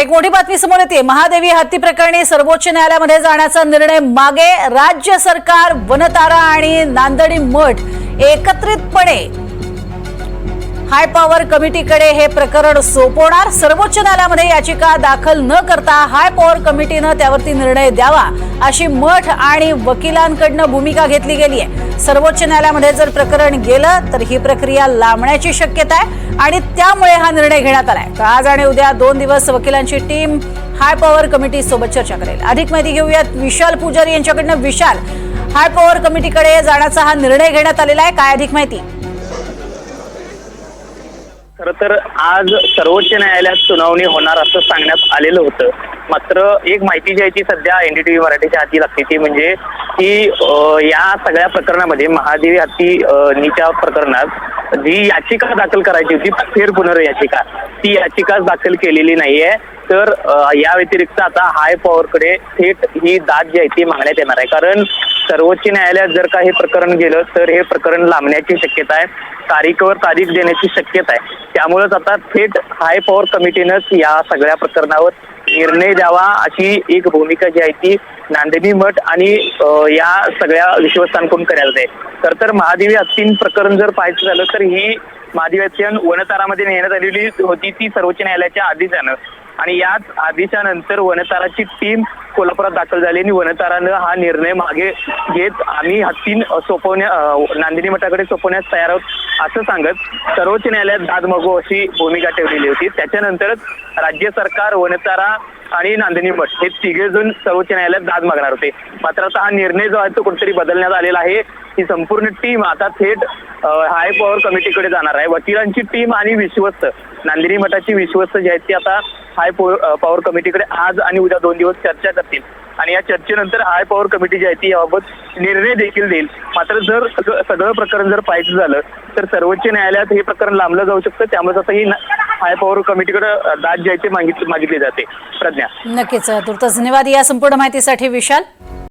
एक मोठी बातमी समोर येते। महादेवी हत्ती प्रकरणी सर्वोच्च न्यायालयामध्ये जाण्याचा निर्णय मागे। राज्य सरकार, वनतारा आणि नांदणी मठ एकत्रितपणे हाय पॉवर कमिटीकडे हे प्रकरण सोपवणार। सर्वोच्च न्यायालयामध्ये याचिका दाखल न करता हाय पॉवर कमिटीने त्यावरती निर्णय द्यावा अशी मठ आणि वकिलांकडून भूमिका घेतली गेली आहे। सर्वोच्च न्यायालयामध्ये जर प्रकरण गेलं तर ही प्रक्रिया लांबण्याची शक्यता आहे आणि त्यामुळे हा निर्णय घेण्यात आलाय। तर आज आणि उद्या 2 दिवस वकिलांची टीम हाय पॉवर कमिटी सोबत चर्चा करेल। अधिक माहिती घेऊयात विशाल पुजारी यांच्याकडून। विशाल, हाय पॉवर कमिटीकडे जाण्याचा हा निर्णय घेण्यात आलेला आहे, काय अधिक माहिती? खरं तर आज सर्वोच्च न्यायालयात सुनावणी होणार असं सांगण्यात आलेलं होतं। मात्र एक माहिती जी आहे ती सध्या एनडीटीव्ही मराठीच्या हाती लागते ती म्हणजे की या सगळ्या प्रकरणामध्ये महादेवी हत्तीच्या प्रकरणात जी याचिका दाखल करायची होती फेर पुनर्याचिका, ती याचिकाच दाखल केलेली नाहीये। तर या व्यतिरिक्त आता हाय पॉवरकडे थेट ही दाद जी आहे ती मागण्यात येणार आहे। कारण सर्वोच्च न्यायालयात जर का हे प्रकरण गेलं तर हे प्रकरण लांबण्याची शक्यता आहे, तारीखवर तारीख देण्याची शक्यता आहे। त्यामुळेच आता थेट हाय पॉवर कमिटीनंच या सगळ्या प्रकरणावर निर्णय द्यावा अशी एक भूमिका जी आहे ती नांदणी मठ आणि या सगळ्या विश्वस्तांकडून करण्यात आहे। तर महादेवी हत्ती प्रकरण जर पाहायचं झालं तर ही महादेवी हत्ती वनतारामध्ये नेण्यात आलेली होती ती सर्वोच्च न्यायालयाच्या आदेशानं, आणि याच आदेशानंतर वनताराची टीम कोल्हापुरात दाखल झाली आणि वनतारानं हा निर्णय मागे घेत आम्ही हत्ती नांदणी मठाकडे सोपवण्यास तयार आहोत असं सांगत सर्वोच्च न्यायालयात दाद मागू अशी भूमिका ठेवलेली होती। त्याच्यानंतरच राज्य सरकार, वनतारा आणि नांदणी मठ हे तिघेजण सर्वोच्च न्यायालयात दाद मागणार होते। मात्र आता हा निर्णय जो आहे तो कुठेतरी बदलण्यात आलेला आहे। ही संपूर्ण टीम आता थेट हाय पॉवर कमिटीकडे जाणार आहे। वकिलांची टीम आणि विश्वस्त, नांदणी मठाची विश्वस्त जी आहेत ती आता हाय पॉवर कमिटीकडे आज आणि उद्या 2 दिवस चर्चा करतील आणि या चर्चेनंतर हाय पॉवर कमिटी जी आहे ती याबाबत निर्णय देखील देईल। मात्र जर सगळं प्रकरण जर पाहायचं झालं तर सर्वोच्च न्यायालयात हे प्रकरण लांबलं जाऊ शकतं। त्यामुळे आता ही हाय पॉवर कमिटीकडे दाद जी आहे ती मागितली जाते। प्रज्ञा, नक्कीच तुर्तास धन्यवाद या संपूर्ण माहितीसाठी विशाल।